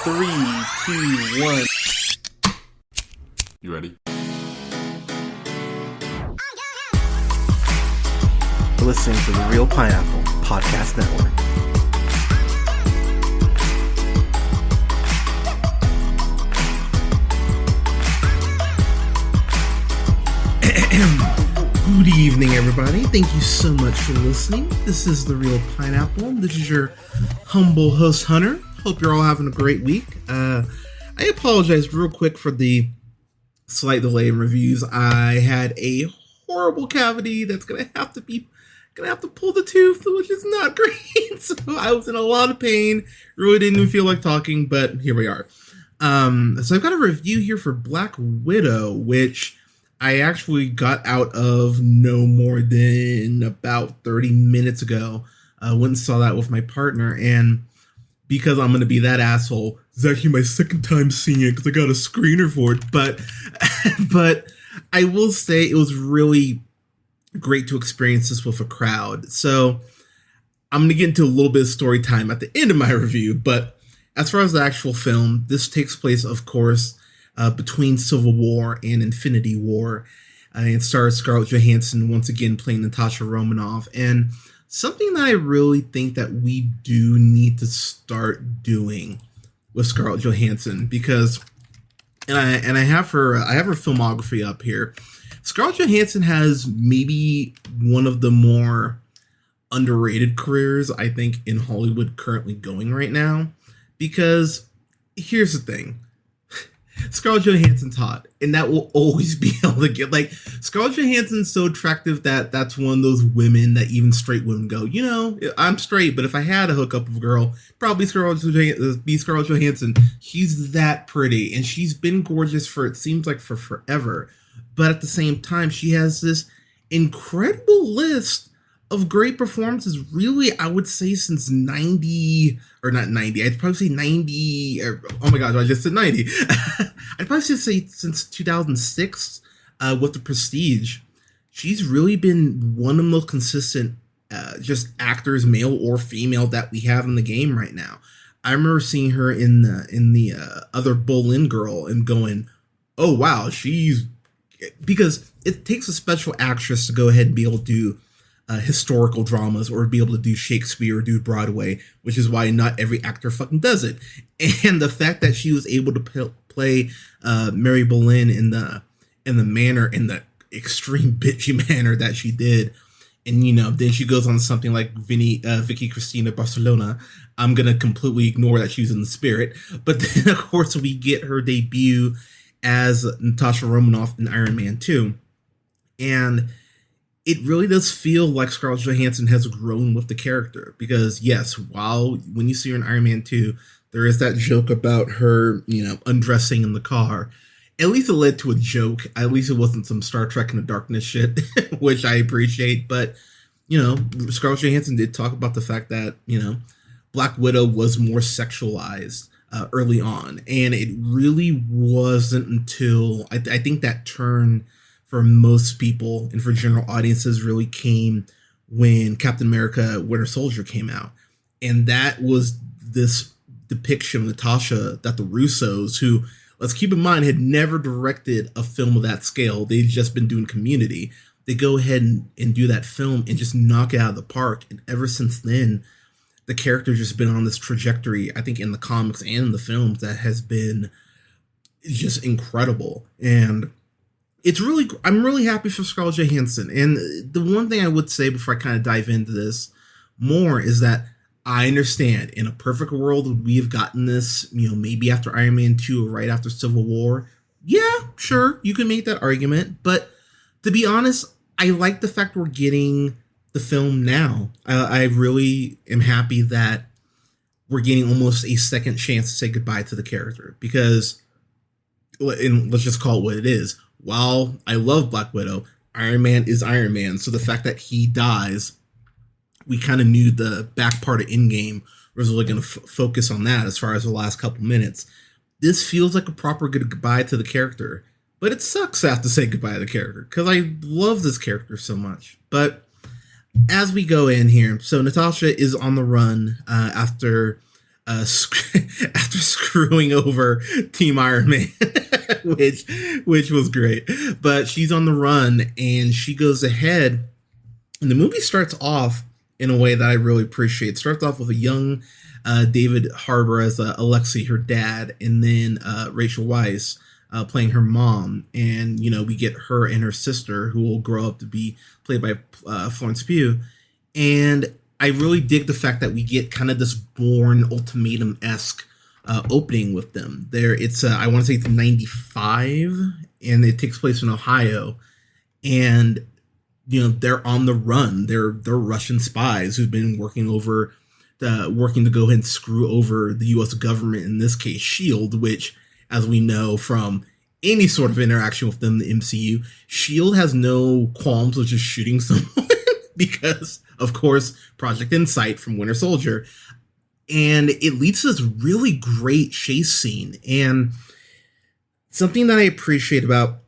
3, 2, 1. You ready? You're listening to the Real Pineapple Podcast Network. Good evening, everybody. Thank you so much for listening. This is the Real Pineapple. This is your humble host, Hunter. Hope you're all having a great week. I apologize real quick for the slight delay in reviews. I had a horrible cavity that's gonna have to pull the tooth, which is not great. So I was in a lot of pain. Really didn't even feel like talking, but here we are. So I've got a review here for Black Widow, which I actually got out of no more than about 30 minutes ago. I went and saw that with my partner, and because I'm going to be that asshole, it's actually my second time seeing it because I got a screener for it, but I will say it was really great to experience this with a crowd. So I'm going to get into a little bit of story time at the end of my review, but as far as the actual film, this takes place, of course, between Civil War and Infinity War. It stars Scarlett Johansson once again playing Natasha Romanoff. And something that I really think that we do need to start doing with Scarlett Johansson, because I have her filmography up here. Scarlett Johansson has maybe one of the more underrated careers I think in Hollywood currently going right now, because here's the thing. Scarlett Johansson's hot, and that will always be able to get, like, Scarlett Johansson's so attractive that that's one of those women that even straight women go, you know, I'm straight, but if I had a hookup with a girl, probably be Scarlett Johansson. She's that pretty, and she's been gorgeous for, it seems like, for forever. But at the same time, she has this incredible list of great performances, really, I would say since 90, or not 90, I'd probably say 90, oh my gosh, I just said 90. I'd probably say since 2006 with The Prestige. She's really been one of the most consistent just actors, male or female, that we have in the game right now. I remember seeing her in the other Boleyn Girl and going, oh wow, because it takes a special actress to go ahead and be able to do historical dramas or be able to do Shakespeare or do Broadway, which is why not every actor fucking does it. And the fact that she was able to play Mary Boleyn in the extreme bitchy manner that she did, and you know, then she goes on something like Vicky Cristina Barcelona. I'm gonna completely ignore that she was in the spirit, but then of course we get her debut as Natasha Romanoff in Iron Man 2, and it really does feel like Scarlett Johansson has grown with the character, because yes, when you see her in Iron Man 2, there is that joke about her, you know, undressing in the car. At least it led to a joke. At least it wasn't some Star Trek in the Darkness shit, which I appreciate. But, you know, Scarlett Johansson did talk about the fact that, you know, Black Widow was more sexualized early on. And it really wasn't until, I think that turn for most people and for general audiences really came when Captain America Winter Soldier came out. And that was this depiction of Natasha that the Russos, who, let's keep in mind, had never directed a film of that scale. They'd just been doing Community. They go ahead and do that film and just knock it out of the park. And ever since then, the character's just been on this trajectory, I think, in the comics and in the films, that has been just incredible. And I'm really happy for Scarlett Johansson. And the one thing I would say before I kind of dive into this more is that I understand, in a perfect world, we have gotten this, you know, maybe after Iron Man 2 or right after Civil War. Yeah, sure, you can make that argument. But to be honest, I like the fact we're getting the film now. I really am happy that we're getting almost a second chance to say goodbye to the character. Because, and let's just call it what it is, while I love Black Widow, Iron Man is Iron Man. So the fact that he dies, we kind of knew the back part of Endgame was really going to focus on that as far as the last couple minutes. This feels like a proper goodbye to the character. But it sucks to have to say goodbye to the character, because I love this character so much. But as we go in here, so Natasha is on the run after screwing over Team Iron Man, which was great. But she's on the run and she goes ahead, and the movie starts off in a way that I really appreciate. It starts off with a young David Harbour as Alexei, her dad, and then Rachel Weisz playing her mom. And, you know, we get her and her sister, who will grow up to be played by Florence Pugh. And I really dig the fact that we get kind of this Bourne Ultimatum-esque opening with them. It's I want to say it's 95, and it takes place in Ohio. And, you know, they're on the run. They're Russian spies who've been working to go ahead and screw over the U.S. government, in this case, S.H.I.E.L.D., which, as we know from any sort of interaction with them in the MCU, S.H.I.E.L.D. has no qualms with just shooting someone because, of course, Project Insight from Winter Soldier. And it leads to this really great chase scene. And something that I appreciate about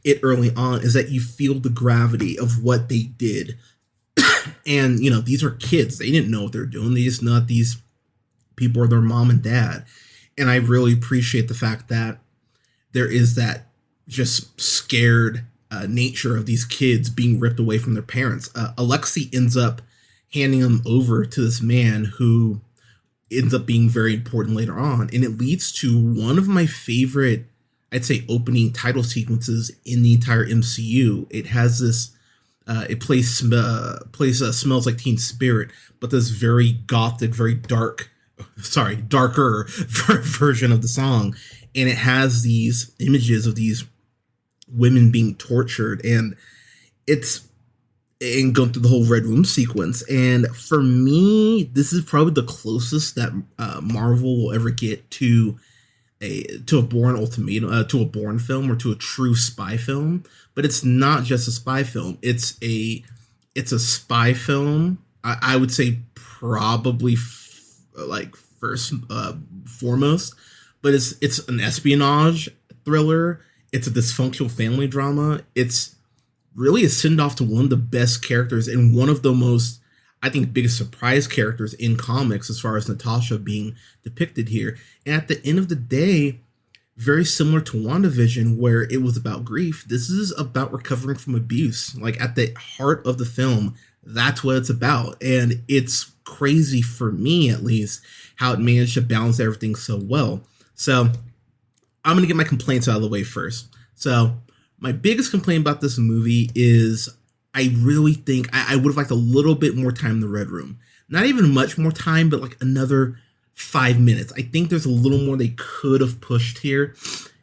it early on is that you feel the gravity of what they did. And, you know, these are kids. They didn't know what they're doing. They just know that these people are their mom and dad. And I really appreciate the fact that there is that just scared nature of these kids being ripped away from their parents. Alexei ends up handing them over to this man who ends up being very important later on. And it leads to one of my favorite, I'd say, opening title sequences in the entire MCU. It has this, it plays Smells Like Teen Spirit, but this very gothic, very darker version of the song. And it has these images of these women being tortured, and going through the whole Red Room sequence. And for me, this is probably the closest that Marvel will ever get to a Bourne Ultimatum, to a Bourne film, or to a true spy film. But it's not just a spy film. It's a spy film. I would say probably first foremost, but it's an espionage thriller. It's a dysfunctional family drama. It's really a send-off to one of the best characters and one of the most, I think, biggest surprise characters in comics as far as Natasha being depicted here. And at the end of the day, very similar to WandaVision, where it was about grief, this is about recovering from abuse. Like, at the heart of the film, that's what it's about. And it's crazy, for me at least, how it managed to balance everything so well. So I'm going to get my complaints out of the way first. So my biggest complaint about this movie is I really think I would have liked a little bit more time in the Red Room. Not even much more time, but like another 5 minutes. I think there's a little more they could have pushed here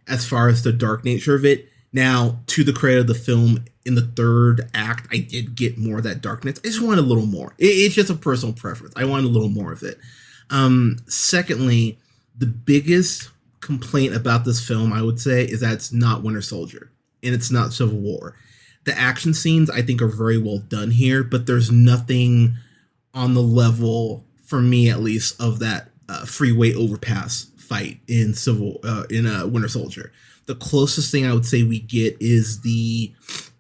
as far as the dark nature of it. Now, to the credit of the film, in the third act, I did get more of that darkness. I just wanted a little more. It's just a personal preference. I wanted a little more of it. Secondly, the biggest complaint about this film, I would say, is that it's not Winter Soldier and it's not Civil War. The action scenes, I think, are very well done here, but there's nothing on the level, for me at least, of that freeway overpass fight in Winter Soldier. The closest thing I would say we get is the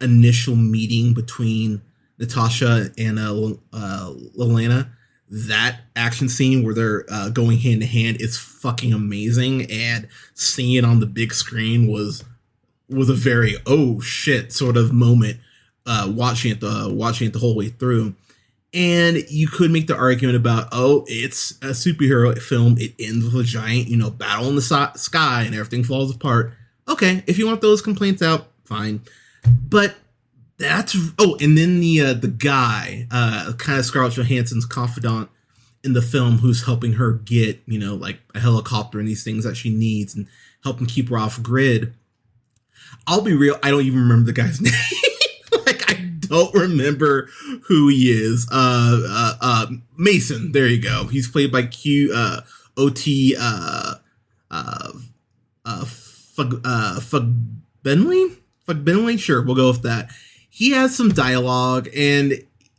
initial meeting between Natasha and Yelena. That action scene where they're going hand to hand is fucking amazing, and seeing it on the big screen was a very oh shit sort of moment. Watching it the whole way through, and you could make the argument about it's a superhero film. It ends with a giant battle in the sky and everything falls apart. Okay, if you want those complaints out, fine, but that's and then the guy, kind of Scarlett Johansson's confidant in the film, who's helping her get like a helicopter and these things that she needs and helping keep her off grid. I'll be real, I don't even remember the guy's name. Like, I don't remember who he is. Mason, there you go. He's played by O.T. Fugbenley. Sure, we'll go with that. He has some dialogue and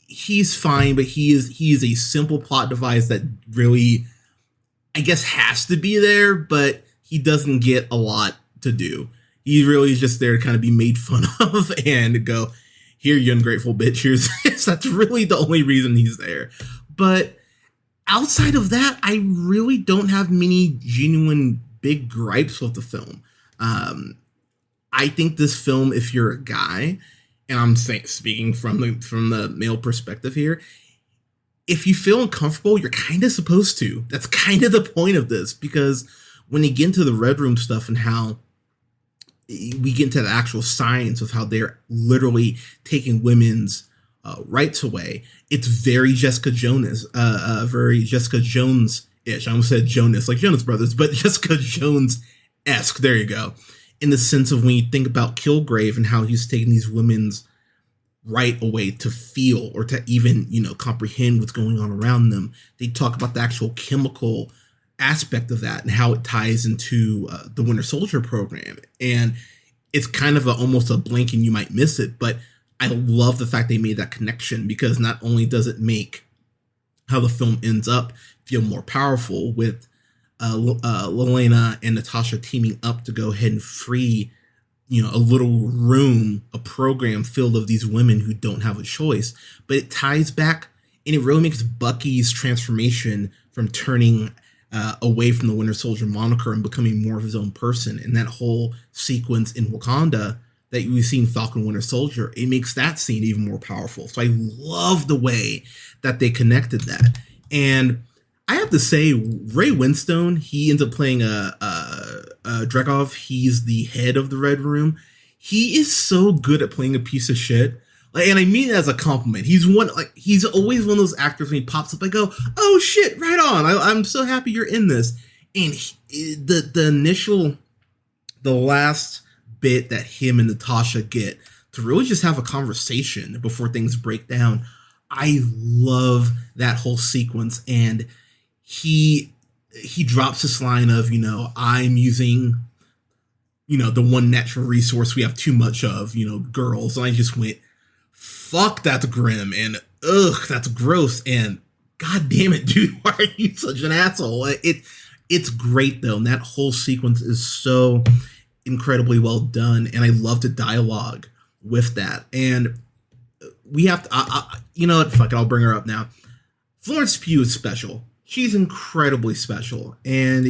he's fine, but he is a simple plot device that really, I guess, has to be there, but he doesn't get a lot to do. He really is just there to kind of be made fun of and go, here, you ungrateful bitch, here's this. That's really the only reason he's there. But outside of that, I really don't have many genuine big gripes with the film. I think this film, if you're a guy, and I'm speaking from the male perspective here, if you feel uncomfortable, you're kind of supposed to. That's kind of the point of this, because when you get into the Red Room stuff and how we get into the actual science of how they're literally taking women's rights away, it's very Jessica Jones, very Jessica Jones-ish. I almost said Jonas, like Jonas Brothers, but Jessica Jones-esque. There you go. In the sense of when you think about Kilgrave and how he's taking these women's right away to feel or to even, comprehend what's going on around them. They talk about the actual chemical aspect of that and how it ties into the Winter Soldier program. And it's kind of almost a blink and you might miss it, but I love the fact they made that connection, because not only does it make how the film ends up feel more powerful with Yelena and Natasha teaming up to go ahead and free, a little room, a program filled of these women who don't have a choice, but it ties back and it really makes Bucky's transformation from turning away from the Winter Soldier moniker and becoming more of his own person. And that whole sequence in Wakanda that we've seen Falcon Winter Soldier, it makes that scene even more powerful. So I love the way that they connected that. And I have to say, Ray Winstone, he ends up playing Dreykov. He's the head of the Red Room. He is so good at playing a piece of shit. And I mean it as a compliment. He's always one of those actors when he pops up, I go, oh shit, right on. I'm so happy you're in this. And the last bit that him and Natasha get to really just have a conversation before things break down, I love that whole sequence. And he drops this line of, I'm using, the one natural resource we have too much of, girls. And I just went, fuck, that's grim, and ugh, that's gross, and god damn it, dude, why are you such an asshole? It's great though, and that whole sequence is so incredibly well done, and I love the dialogue with that. And we have to, you know what, fuck it, I'll bring her up now. Florence Pugh is special. She's incredibly special, and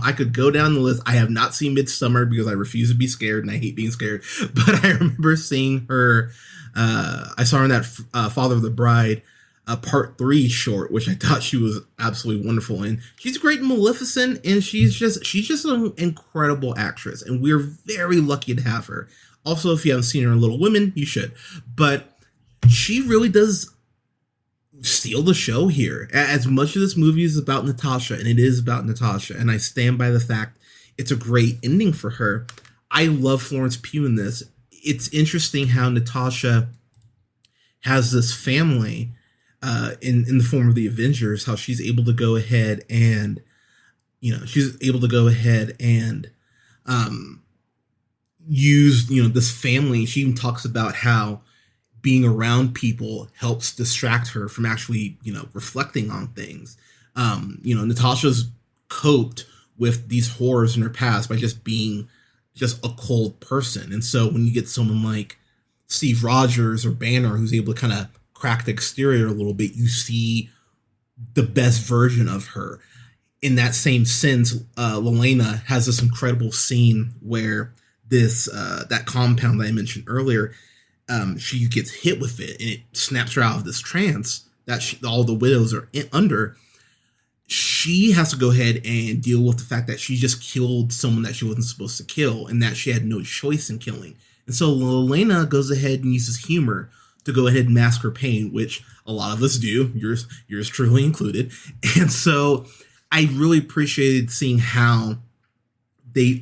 I could go down the list. I have not seen Midsummer because I refuse to be scared, and I hate being scared, but I remember seeing her. I saw her in that Father of the Bride Part 3 short, which I thought she was absolutely wonderful in. She's great in Maleficent, and she's just an incredible actress, and we're very lucky to have her. Also, if you haven't seen her in Little Women, you should. But she really does steal the show here. As much of this movie is about Natasha, and it is about Natasha, and I stand by the fact it's a great ending for her, I love Florence Pugh in this. It's interesting how Natasha has this family in the form of the Avengers, how she's able to go ahead and, use, this family. She even talks about how being around people helps distract her from actually, reflecting on things. Natasha's coped with these horrors in her past by just being just a cold person. And so when you get someone like Steve Rogers or Banner who's able to kind of crack the exterior a little bit, you see the best version of her. In that same sense, Yelena has this incredible scene where this that compound that I mentioned earlier, she gets hit with it and it snaps her out of this trance that all the widows are under. She has to go ahead and deal with the fact that she just killed someone that she wasn't supposed to kill and that she had no choice in killing. And so Yelena goes ahead and uses humor to go ahead and mask her pain, which a lot of us do, yours truly included. And so I really appreciated seeing how they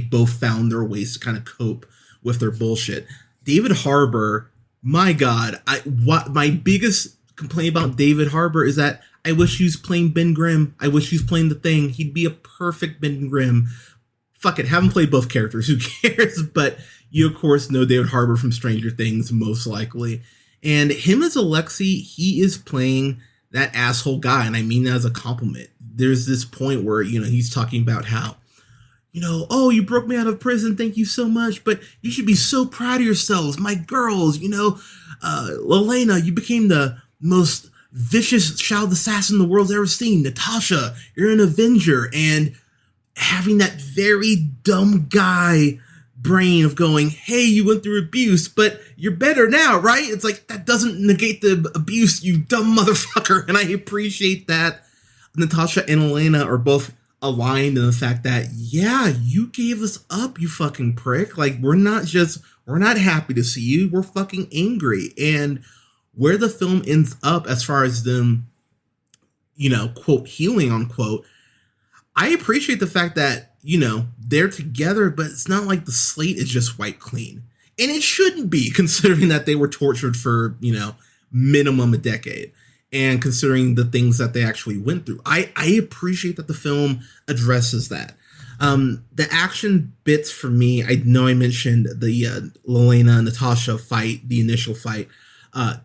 both found their ways to kind of cope with their bullshit. David Harbour, my God, my biggest complaint about David Harbour is that I wish he was playing Ben Grimm. I wish he was playing the Thing. He'd be a perfect Ben Grimm. Fuck it, have him play both characters. Who cares? But you, of course, know David Harbour from Stranger Things, most likely. And him as Alexei, he is playing that asshole guy, and I mean that as a compliment. There's this point where, he's talking about how, oh, you broke me out of prison, thank you so much, but you should be so proud of yourselves, my girls, Yelena, you became the most vicious child assassin the world's ever seen. Natasha, you're an Avenger. And having that very dumb guy brain of going, hey, you went through abuse, but you're better now, right? It's like, that doesn't negate the abuse, you dumb motherfucker. And I appreciate that Natasha and Yelena are both aligned in the fact that, yeah, you gave us up, you fucking prick. Like, we're not happy to see you. We're fucking angry. And where the film ends up as far as them, quote, healing, unquote, I appreciate the fact that, they're together, but it's not like the slate is just wiped clean. And it shouldn't be, considering that they were tortured for, minimum a decade. And considering the things that they actually went through. I appreciate that the film addresses that. The action bits for me, I know I mentioned the Yelena and Natasha fight, the initial fight.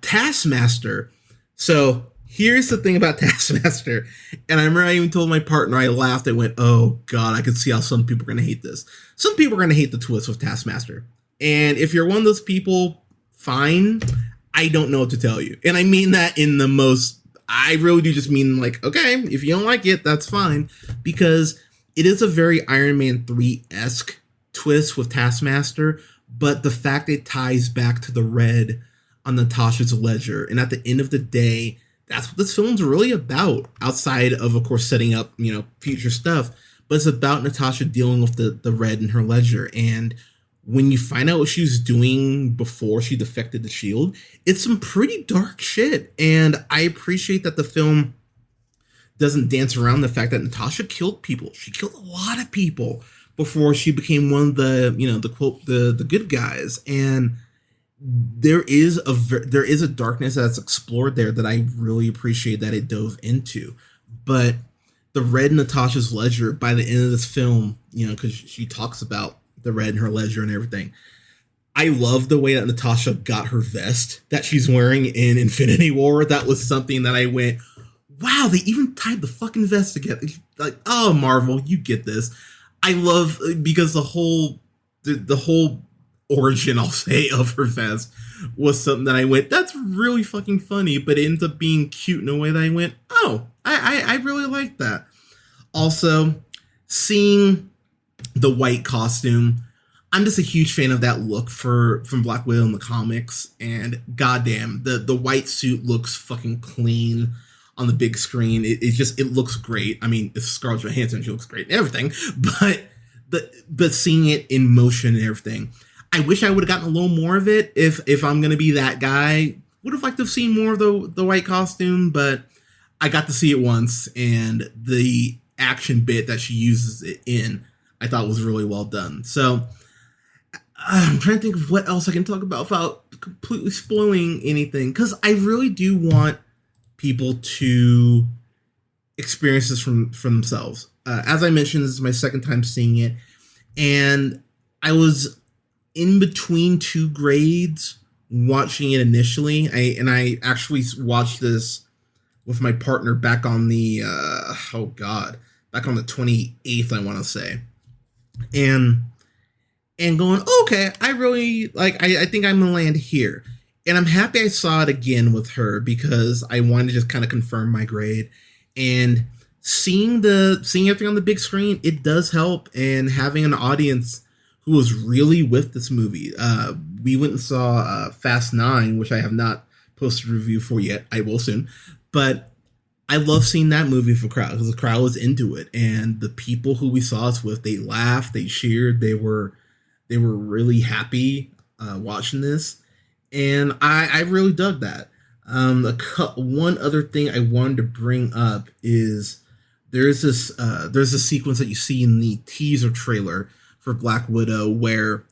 Taskmaster. So here's the thing about Taskmaster. And I remember I even told my partner, I laughed. I went, oh God, I could see how some people are going to hate this. Some people are going to hate the twist with Taskmaster. And if you're one of those people, fine. I don't know what to tell you. And I mean that in the most, I really do just mean like, okay, if you don't like it, that's fine. Because it is a very Iron Man 3-esque twist with Taskmaster, but the fact it ties back to the red on Natasha's ledger. And at the end of the day, that's what this film's really about, outside of course, setting up, future stuff. But it's about Natasha dealing with the red in her ledger. And when you find out what she was doing before she defected the shield, it's some pretty dark shit. And I appreciate that the film doesn't dance around the fact that Natasha killed people. She killed a lot of people before she became one of the, the quote, the good guys. And there is a darkness that's explored there that I really appreciate that it dove into. But the red in Natasha's ledger by the end of this film, because she talks about the red in her ledger and everything. I love the way that Natasha got her vest that she's wearing in Infinity War. That was something that I went, wow, they even tied the fucking vest together. Like, oh, Marvel, you get this. I love, because the whole origin, I'll say, of her vest was something that I went, that's really fucking funny, but it ends up being cute in a way that I went, oh, I really like that. Also, seeing the white costume, I'm just a huge fan of that look from Black Widow in the comics, and goddamn, the white suit looks fucking clean on the big screen. It looks great. I mean, it's Scarlett Johansson, she looks great and everything, but seeing it in motion and everything, I wish I would have gotten a little more of it. If I'm gonna be that guy, would have liked to have seen more of the white costume, but I got to see it once, and the action bit that she uses it in, I thought was really well done. So I'm trying to think of what else I can talk about without completely spoiling anything, because I really do want people to experience this from themselves. As I mentioned, this is my second time seeing it, and I was in between two grades watching it initially. I actually watched this with my partner back on the back on the 28th, I want to say. And going, okay, I really I think I'm gonna land here. And I'm happy I saw it again with her, because I wanted to just kind of confirm my grade. And seeing everything on the big screen, it does help. And having an audience who was really with this movie. We went and saw Fast 9, which I have not posted a review for yet. I will soon. But I love seeing that movie for crowd, because the crowd was into it, and the people who we saw us with, they laughed, they cheered, they were really happy watching this, and I really dug that. One other thing I wanted to bring up is there's a sequence that you see in the teaser trailer for Black Widow where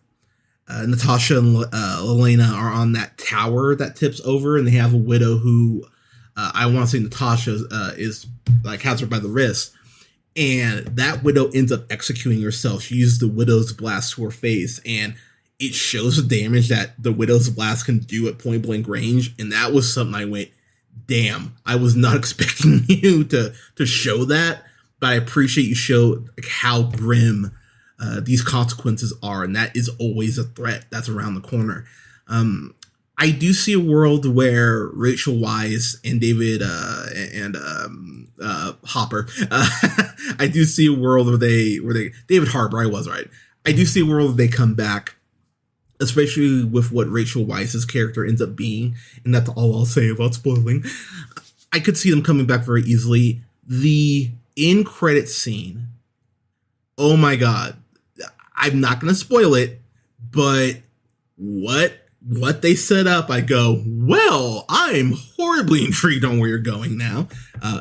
Natasha and Yelena are on that tower that tips over, and they have a widow who I want to say Natasha is has her by the wrist, and that widow ends up executing herself. She uses the widow's blast to her face, and it shows the damage that the widow's blast can do at point blank range. And that was something I went, damn, I was not expecting you to show that, but I appreciate you show how grim these consequences are, and that is always a threat that's around the corner. I do see a world where Rachel Weisz and David Hopper. I do see a world where they David Harbour. I was right. I do see a world where they come back, especially with what Rachel Weisz's character ends up being, and that's all I'll say about spoiling. I could see them coming back very easily. The end credit scene. Oh my god! I'm not going to spoil it, but what they set up, I go, well, I'm horribly intrigued on where you're going now,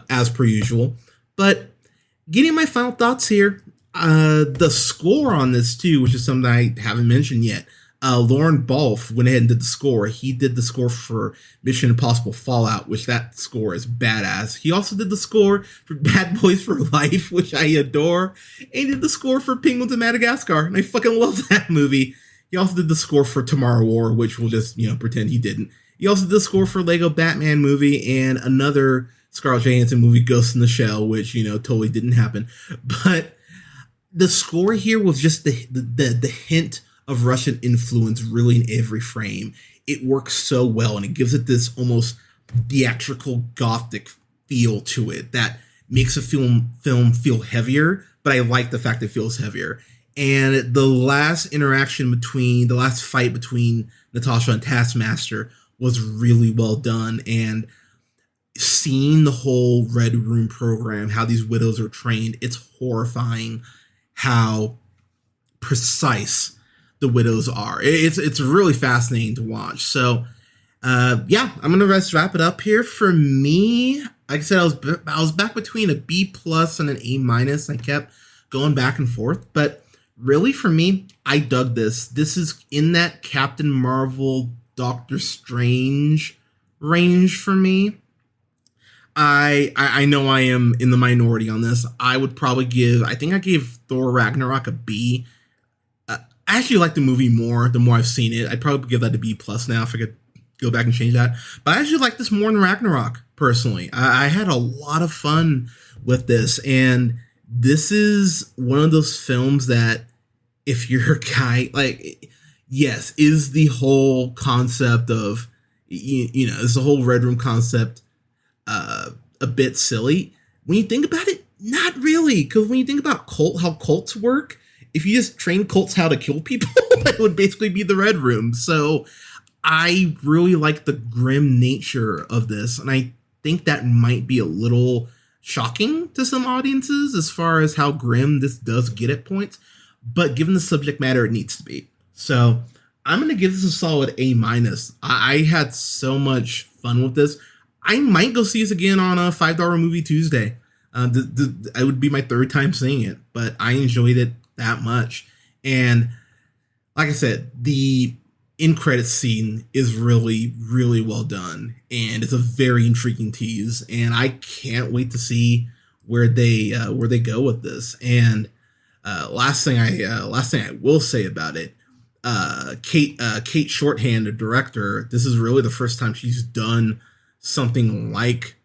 as per usual. But getting my final thoughts here, the score on this too, which is something I haven't mentioned yet. Lauren Balfe went ahead and did the score. He did the score for Mission Impossible Fallout, which that score is badass. He also did the score for Bad Boys for Life, which I adore. And he did the score for Penguins of Madagascar, and I fucking love that movie. He also did the score for Tomorrow War, which we'll just, pretend he didn't. He also did the score for Lego Batman movie and another Scarlett Johansson movie, Ghost in the Shell, which, totally didn't happen. But the score here was just the hint of Russian influence really in every frame. It works so well, and it gives it this almost theatrical gothic feel to it that makes a film feel heavier, but I like the fact it feels heavier. And the last fight between Natasha and Taskmaster was really well done, and seeing the whole Red Room program, how these widows are trained, it's horrifying how precise the widows are. It's really fascinating to watch. So, I'm gonna wrap it up here. For me, like I said, I was back between a B plus and an A minus. I kept going back and forth, but really for me, I dug this. This is in that Captain Marvel, Doctor Strange range for me. I know I am in the minority on this. I would probably I gave Thor Ragnarok a B. I actually like the movie more the more I've seen it. I'd probably give that a B plus now if I could go back and change that. But I actually like this more than Ragnarok, personally. I had a lot of fun with this, and this is one of those films that if you're a guy, yes, is the whole concept of, is the whole Red Room concept a bit silly? When you think about it, not really. Because when you think about how cults work, if you just train cults how to kill people, it would basically be the Red Room. So I really like the grim nature of this, and I think that might be a little shocking to some audiences as far as how grim this does get at points. But given the subject matter, it needs to be. So I'm going to give this a solid A minus. I had so much fun with this. I might go see this again on a $5 movie Tuesday. It would be my third time seeing it, but I enjoyed it that much. And like I said, the end credits scene is really, really well done, and it's a very intriguing tease, and I can't wait to see where they go with this. And last thing I will say about it, Kate Shorthand, the director, this is really the first time she's done something like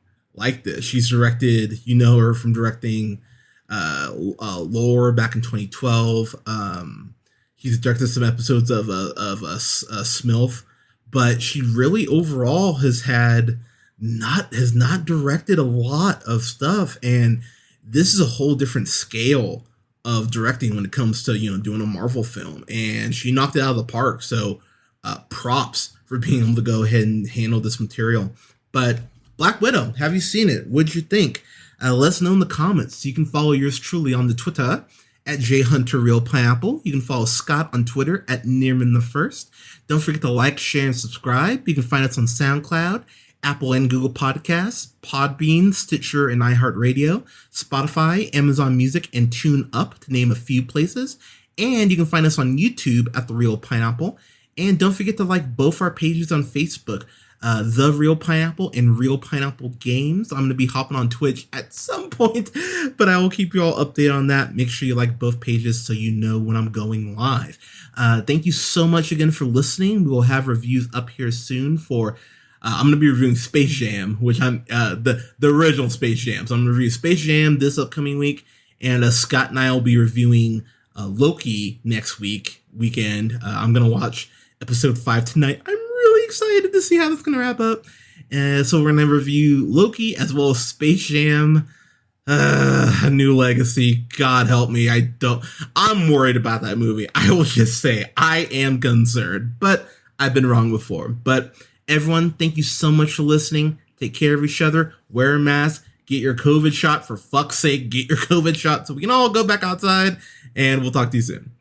this. She's directed, her from directing Lore back in 2012. He's directed some episodes of Smilf, but she really overall has not directed a lot of stuff, and this is a whole different scale of directing when it comes to doing a Marvel film, and she knocked it out of the park. So props for being able to go ahead and handle this material. But Black Widow, have you seen it? What'd you think? Let us know in the comments. You can follow yours truly on the Twitter at JHunterRealPineapple. You can follow Scott on Twitter at NearmanTheFirst. Don't forget to like, share, and subscribe. You can find us on SoundCloud, Apple and Google Podcasts, Podbean, Stitcher, and iHeartRadio, Spotify, Amazon Music, and TuneUp, to name a few places. And you can find us on YouTube at The Real Pineapple. And don't forget to like both our pages on Facebook, The Real Pineapple and Real Pineapple Games. I'm going to be hopping on Twitch at some point, but I will keep you all updated on that. Make sure you like both pages so you know when I'm going live. Thank you so much again for listening. We will have reviews up here soon for... I'm going to be reviewing Space Jam, which I'm the original Space Jam. So I'm going to review Space Jam this upcoming week, and Scott and I will be reviewing Loki next weekend. I'm going to watch episode 5 tonight. I'm really excited to see how this is going to wrap up. So we're going to review Loki as well as Space Jam. A New Legacy. God help me. I'm worried about that movie. I will just say I am concerned, but I've been wrong before. But everyone, thank you so much for listening. Take care of each other. Wear a mask. Get your COVID shot. For fuck's sake, get your COVID shot so we can all go back outside, and we'll talk to you soon.